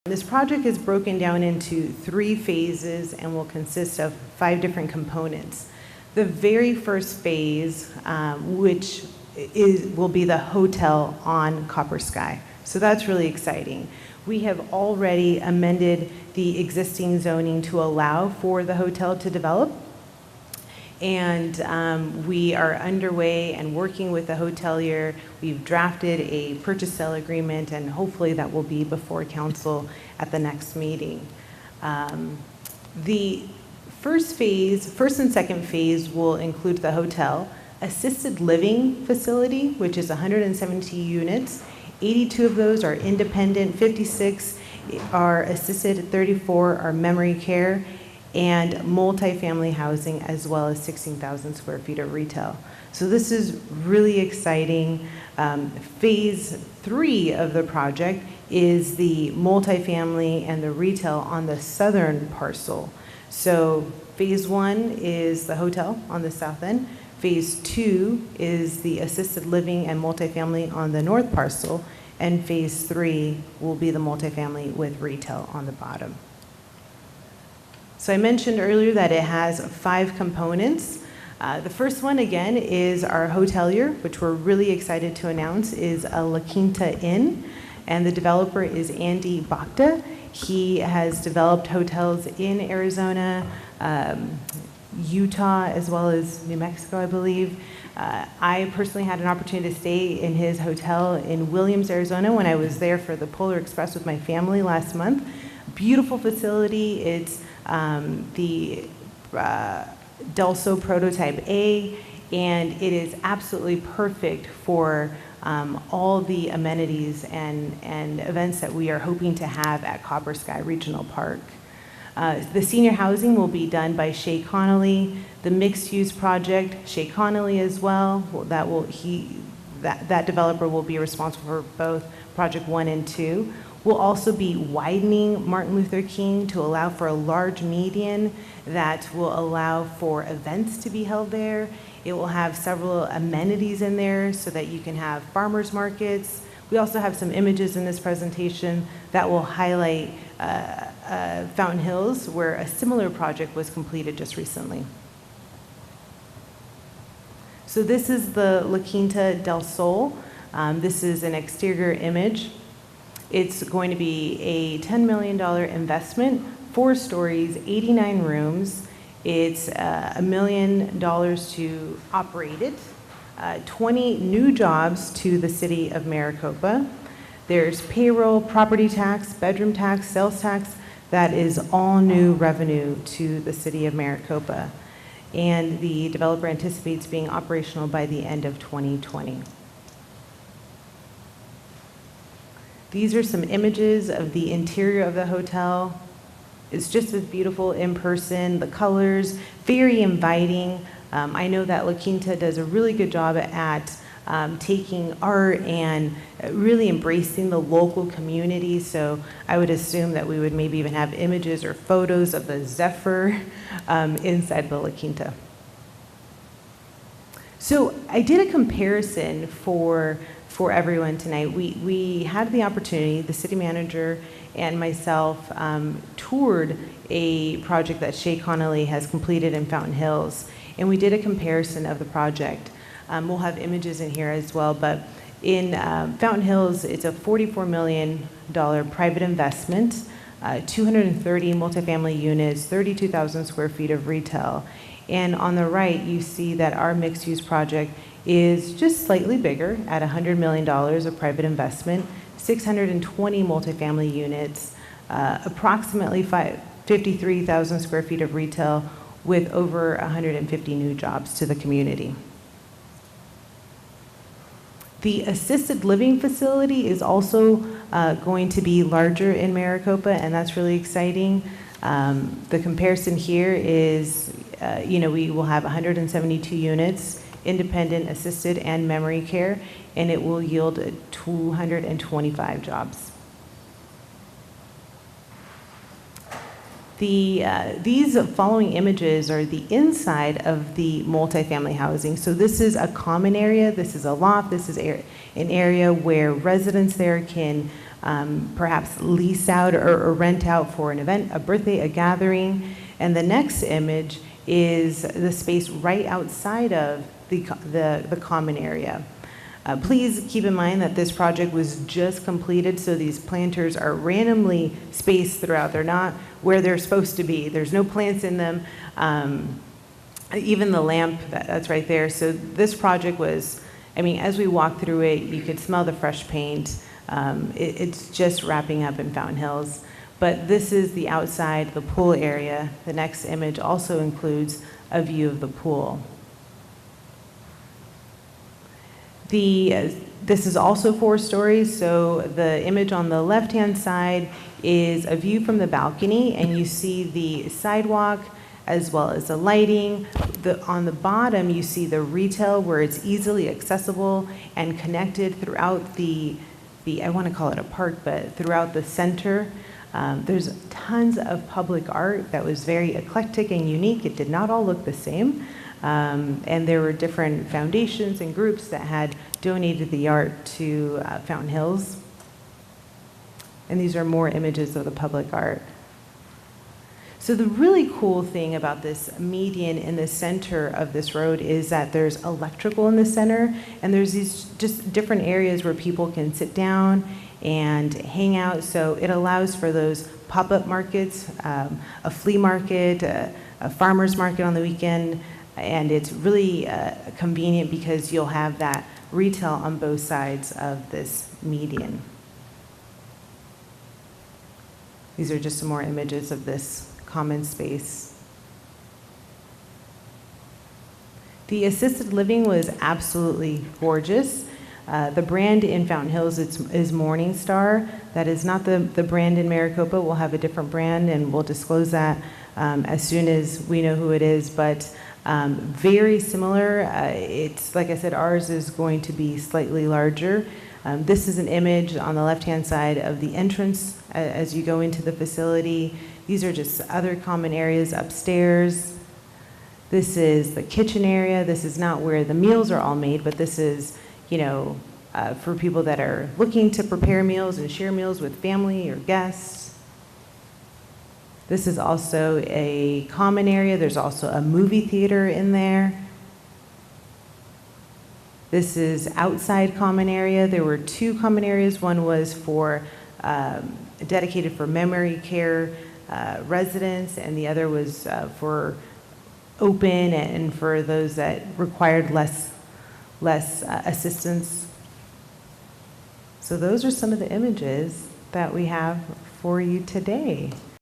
This project is broken down into 3 phases and will consist of 5 different components. The very first phase, which will be the hotel on Copper Sky. So that's really exciting. We have already amended the existing zoning to allow for the hotel to develop. And we are underway and working with the hotelier. We've drafted a purchase sale agreement, and hopefully that will be before council at the next meeting. The first and second phase will include the hotel, assisted living facility, which is 170 units. 82 of those are independent, 56 are assisted, 34 are memory care, and multifamily housing, as well as 16,000 square feet of retail. So this is really exciting. Phase 3 of the project is the multifamily and the retail on the southern parcel. So phase 1 is the hotel on the south end. Phase 2 is the assisted living and multifamily on the north parcel. And phase 3 will be the multifamily with retail on the bottom. So I mentioned earlier that it has 5 components. The first one, again, is our hotelier, which we're really excited to announce, is a La Quinta Inn, and the developer is Andy Bacta. He has developed hotels in Arizona, Utah, as well as New Mexico, I believe. I personally had an opportunity to stay in his hotel in Williams, Arizona, when I was there for the Polar Express with my family last month. Beautiful facility. It's the Delso Prototype A, and it is absolutely perfect for all the amenities and events that we are hoping to have at Copper Sky Regional Park. The senior housing will be done by Shay Connolly. The mixed-use project, Shay Connolly as well. That developer will be responsible for both project 1 and 2. We'll also be widening Martin Luther King to allow for a large median that will allow for events to be held there. It will have several amenities in there so that you can have farmers markets. We also have some images in this presentation that will highlight Fountain Hills, where a similar project was completed just recently. So this is the La Quinta del Sol. This is an exterior image. It's going to be a $10 million investment, 4 stories, 89 rooms. It's $1 million to operate it, 20 new jobs to the city of Maricopa. There's payroll, property tax, bedroom tax, sales tax. That is all new revenue to the city of Maricopa. And the developer anticipates being operational by the end of 2020. These are some images of the interior of the hotel. It's just as beautiful in person. The colors, very inviting. I know that La Quinta does a really good job at taking art and really embracing the local community. So I would assume that we would maybe even have images or photos of the Zephyr inside the La Quinta. So I did a comparison for everyone tonight. We had the opportunity, the city manager and myself toured a project that Shay Connolly has completed in Fountain Hills, and we did a comparison of the project. We'll have images in here as well, but in Fountain Hills, it's a $44 million private investment, 230 multifamily units, 32,000 square feet of retail. And on the right, you see that our mixed-use project is just slightly bigger at $100 million of private investment, 620 multifamily units, approximately 53,000 square feet of retail with over 150 new jobs to the community. The assisted living facility is also going to be larger in Maricopa, and that's really exciting. The comparison here is, we will have 172 units, independent, assisted, and memory care, and it will yield 225 jobs. These following images are the inside of the multifamily housing. So this is a common area, this is a loft, this is an area where residents there can perhaps lease out or rent out for an event, a birthday, a gathering. And the next image is the space right outside of the common area. Please keep in mind that this project was just completed, so these planters are randomly spaced throughout. They're not where they're supposed to be. There's no plants in them. Even the lamp that's right there. So this project was, I mean, as we walked through it, you could smell the fresh paint. It's just wrapping up in Fountain Hills. But this is the outside, the pool area. The next image also includes a view of the pool. This is also 4 stories, so the image on the left-hand side is a view from the balcony, and you see the sidewalk as well as the lighting. On the bottom, you see the retail where it's easily accessible and connected throughout the I want to call it a park, but throughout the center. There's tons of public art that was very eclectic and unique. It did not all look the same. And there were different foundations and groups that had donated the art to Fountain Hills. And these are more images of the public art. So the really cool thing about this median in the center of this road is that there's electrical in the center, and there's these just different areas where people can sit down and hang out. So it allows for those pop-up markets, a flea market, a farmer's market on the weekend, and it's really convenient because you'll have that retail on both sides of this median. These are just some more images of this common space. The assisted living was absolutely gorgeous. The brand in Fountain Hills is Morningstar. That is not the brand in Maricopa. We'll have a different brand, and we'll disclose that as soon as we know who it is. But very similar. It's, like I said, ours is going to be slightly larger. This is an image on the left-hand side of the entrance as you go into the facility. These are just other common areas upstairs. This is the kitchen area. This is not where the meals are all made, but this is, for people that are looking to prepare meals and share meals with family or guests. This is also a common area. There's also a movie theater in there. This is outside common area. There were 2 common areas. One was for dedicated for memory care residents, and the other was for open and for those that required less assistance. So those are some of the images that we have for you today.